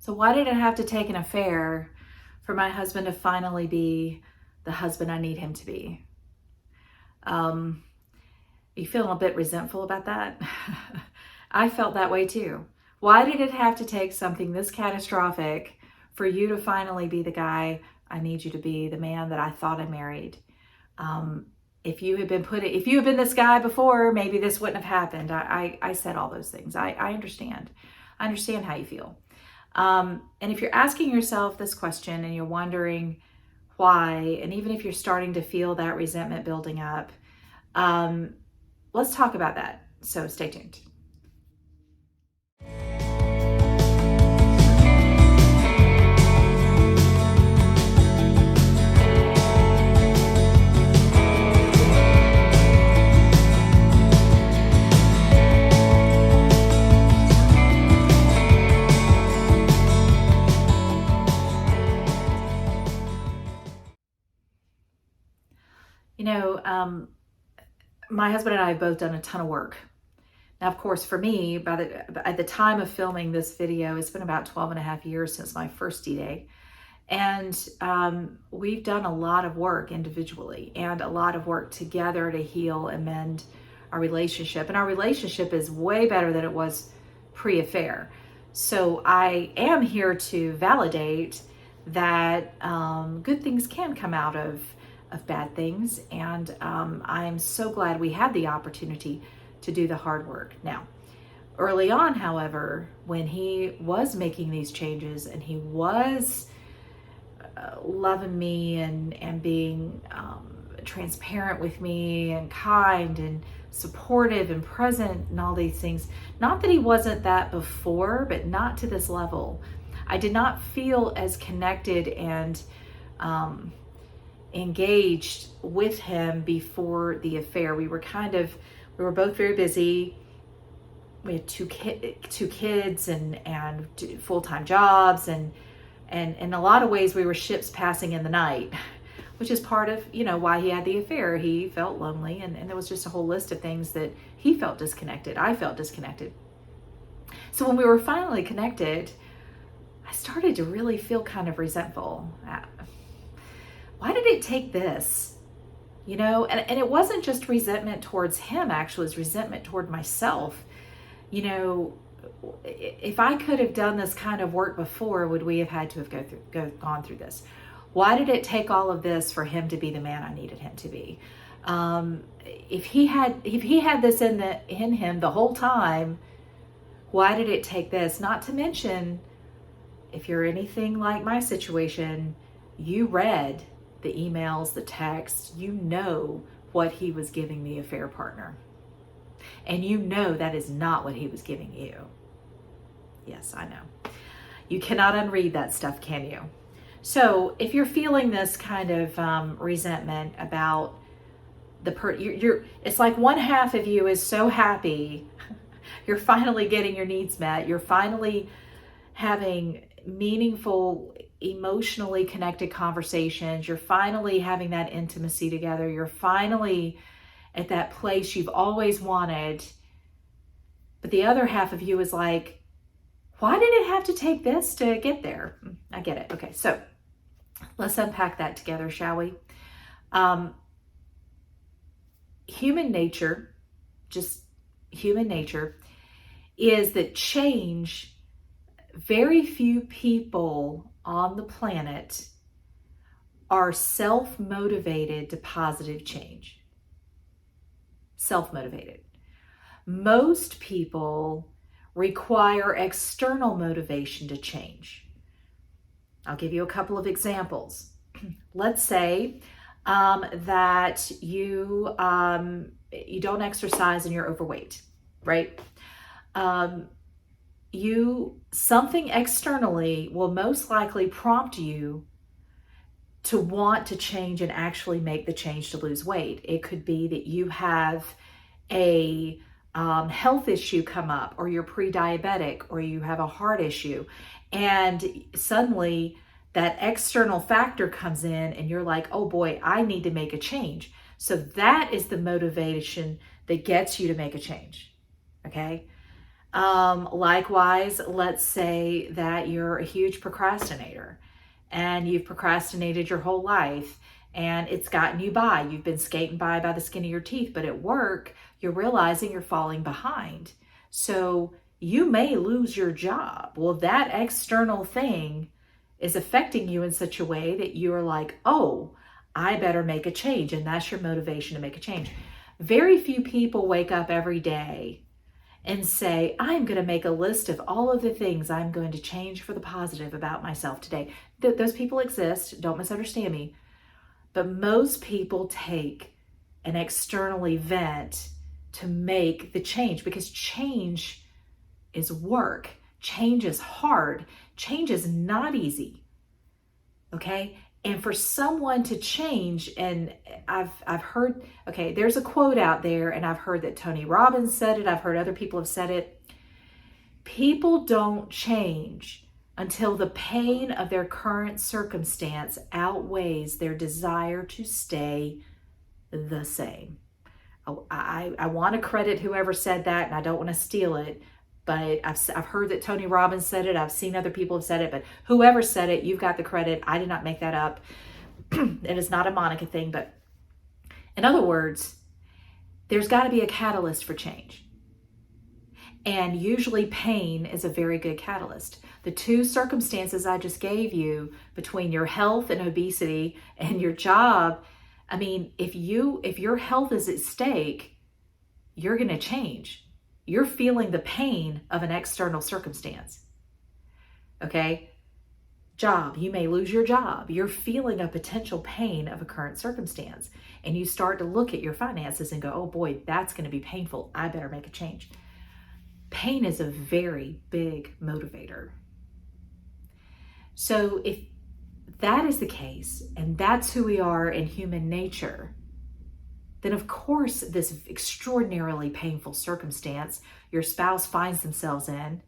So why did it have to take an affair for my husband to finally be the husband I need him to be? Are you feeling a bit resentful about that? I felt that way too. Why did it have to take something this catastrophic for you to finally be the guy I need you to be, the man that I thought I married? If you had been this guy before, maybe this wouldn't have happened. I said all those things. I understand. I understand how you feel. And if you're asking yourself this question and you're wondering why, and even if you're starting to feel that resentment building up, let's talk about that. So stay tuned. You know, my husband and I have both done a ton of work. Now, of course, for me, at the time of filming this video, it's been about 12 and a half years since my first D-Day. And we've done a lot of work individually and a lot of work together to heal and mend our relationship. And our relationship is way better than it was pre-affair. So I am here to validate that good things can come out of bad things. And I'm so glad we had the opportunity to do the hard work. Now, early on, however, when he was making these changes and he was loving me and being transparent with me and kind and supportive and present and all these things, not that he wasn't that before, but not to this level. I did not feel as connected and engaged with him before the affair. We were both very busy. We had two kids and full-time jobs, and in a lot of ways we were ships passing in the night, which is part of, why he had the affair. He felt lonely, and there was just a whole list of things that he felt disconnected. I felt disconnected. So when we were finally connected, I started to really feel kind of resentful. Why did it take this? And it wasn't just resentment towards him, actually, it was resentment toward myself. If I could have done this kind of work before, would we have had to have gone through this? Why did it take all of this for him to be the man I needed him to be? If he had this in him the whole time, why did it take this? Not to mention, if you're anything like my situation, you read the emails, the texts, you know what he was giving the affair partner. And you know that is not what he was giving you. Yes, I know. You cannot unread that stuff, can you? So if you're feeling this kind of resentment about it's like one half of you is so happy. You're finally getting your needs met. You're finally having meaningful, emotionally connected conversations. You're finally having that intimacy together. You're finally at that place you've always wanted. But the other half of you is like, why did it have to take this to get there? I get it. Okay, so let's unpack that together, shall we? Human nature, just human nature, is that change, very few people on the planet are self-motivated to positive change. Self-motivated. Most people require external motivation to change. I'll give you a couple of examples. Let's say that you don't exercise and you're overweight, right? Something externally will most likely prompt you to want to change and actually make the change to lose weight. It could be that you have a health issue come up, or you're pre-diabetic, or you have a heart issue, and suddenly that external factor comes in and you're like, oh boy, I need to make a change. So that is the motivation that gets you to make a change. Okay. Likewise, let's say that you're a huge procrastinator and you've procrastinated your whole life and it's gotten you by. You've been skating by the skin of your teeth, but at work, you're realizing you're falling behind. So you may lose your job. Well, that external thing is affecting you in such a way that you're like, oh, I better make a change. And that's your motivation to make a change. Very few people wake up every day and say, I'm going to make a list of all of the things I'm going to change for the positive about myself today. Those people exist. Don't misunderstand me. But most people take an external event to make the change, because change is work. Change is hard. Change is not easy. Okay? And for someone to change, and I've heard, okay, there's a quote out there, and I've heard that Tony Robbins said it. I've heard other people have said it. People don't change until the pain of their current circumstance outweighs their desire to stay the same. I want to credit whoever said that, and I don't want to steal it, but I've heard that Tony Robbins said it. I've seen other people have said it, but whoever said it, you've got the credit. I did not make that up. It is not a Monica thing, but in other words, there's got to be a catalyst for change. And usually pain is a very good catalyst. The two circumstances I just gave you between your health and obesity and your job, I mean, if your health is at stake, you're going to change. You're feeling the pain of an external circumstance. Okay? Job, you may lose your job. You're feeling a potential pain of a current circumstance. And you start to look at your finances and go, oh boy, that's going to be painful. I better make a change. Pain is a very big motivator. So if that is the case, and that's who we are in human nature, then of course this extraordinarily painful circumstance your spouse finds themselves in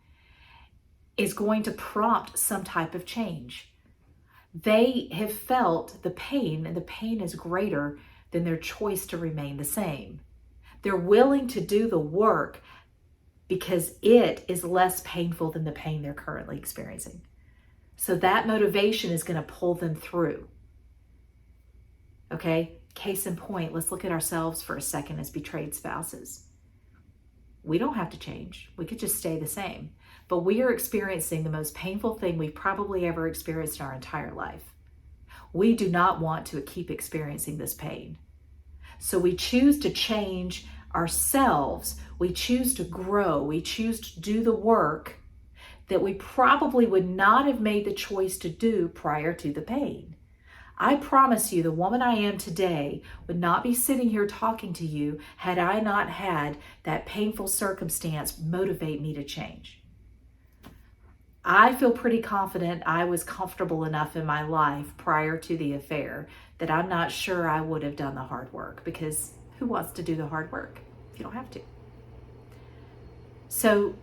is going to prompt some type of change. They have felt the pain, and the pain is greater than their choice to remain the same. They're willing to do the work because it is less painful than the pain they're currently experiencing. So that motivation is going to pull them through. Okay? Case in point, let's look at ourselves for a second as betrayed spouses. We don't have to change. We could just stay the same. But we are experiencing the most painful thing we've probably ever experienced in our entire life. We do not want to keep experiencing this pain. So we choose to change ourselves. We choose to grow. We choose to do the work that we probably would not have made the choice to do prior to the pain. I promise you, the woman I am today would not be sitting here talking to you had I not had that painful circumstance motivate me to change. I feel pretty confident I was comfortable enough in my life prior to the affair that I'm not sure I would have done the hard work, because who wants to do the hard work if you don't have to? So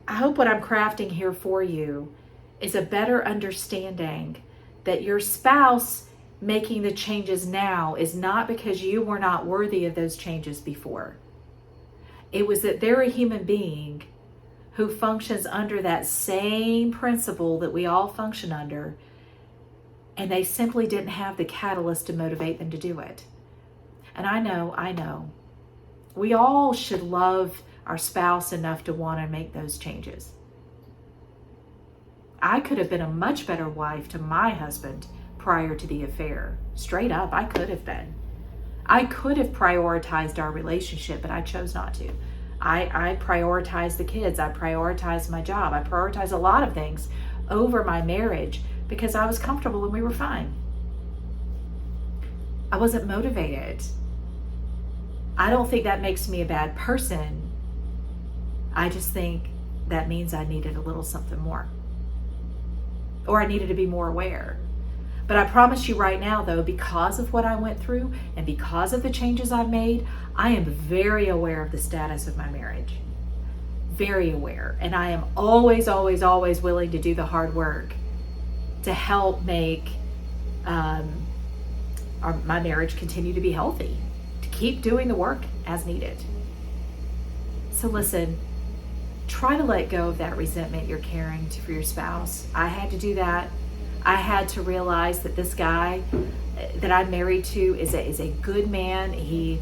I hope what I'm crafting here for you is a better understanding that your spouse making the changes now is not because you were not worthy of those changes before. It was that they're a human being who functions under that same principle that we all function under, and they simply didn't have the catalyst to motivate them to do it. And I know, we all should love our spouse enough to want to make those changes. I could have been a much better wife to my husband prior to the affair. Straight up, I could have been. I could have prioritized our relationship, but I chose not to. I prioritized the kids. I prioritized my job. I prioritized a lot of things over my marriage because I was comfortable and we were fine. I wasn't motivated. I don't think that makes me a bad person. I just think that means I needed a little something more. Or I needed to be more aware. But I promise you right now, though, because of what I went through and because of the changes I've made, I am very aware of the status of my marriage. Very aware. And I am always, always, always willing to do the hard work to help make my marriage continue to be healthy, to keep doing the work as needed. So listen, try to let go of that resentment you're carrying for your spouse. I had to do that. I had to realize that this guy that I'm married to is a good man. He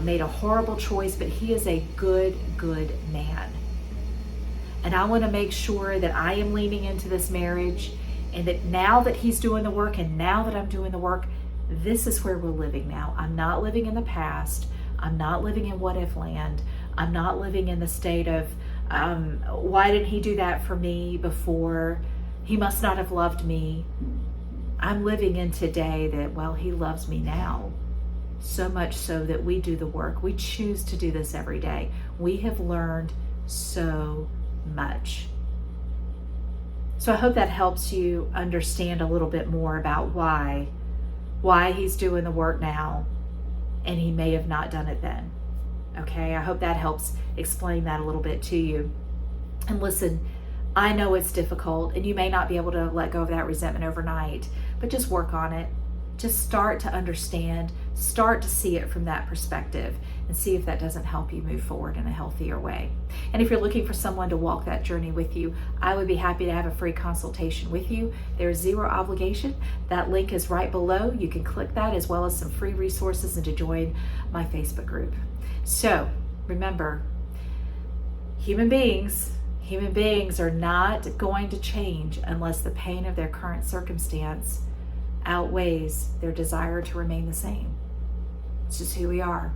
made a horrible choice, but he is a good man. And I want to make sure that I am leaning into this marriage, and that now that he's doing the work and now that I'm doing the work, this is where we're living now. I'm not living in the past. I'm not living in what if land. I'm not living in the state of, why didn't he do that for me before? He must not have loved me. I'm living in today that, well, he loves me now. So much so that we do the work. We choose to do this every day. We have learned so much. So I hope that helps you understand a little bit more about why he's doing the work now and he may have not done it then. Okay, I hope that helps explain that a little bit to you. And listen, I know it's difficult and you may not be able to let go of that resentment overnight, but just work on it. Just start to understand, start to see it from that perspective, and see if that doesn't help you move forward in a healthier way. And if you're looking for someone to walk that journey with you, I would be happy to have a free consultation with you. There's zero obligation. That link is right below. You can click that, as well as some free resources, and to join my Facebook group. So remember, human beings are not going to change unless the pain of their current circumstance outweighs their desire to remain the same. It's just who we are.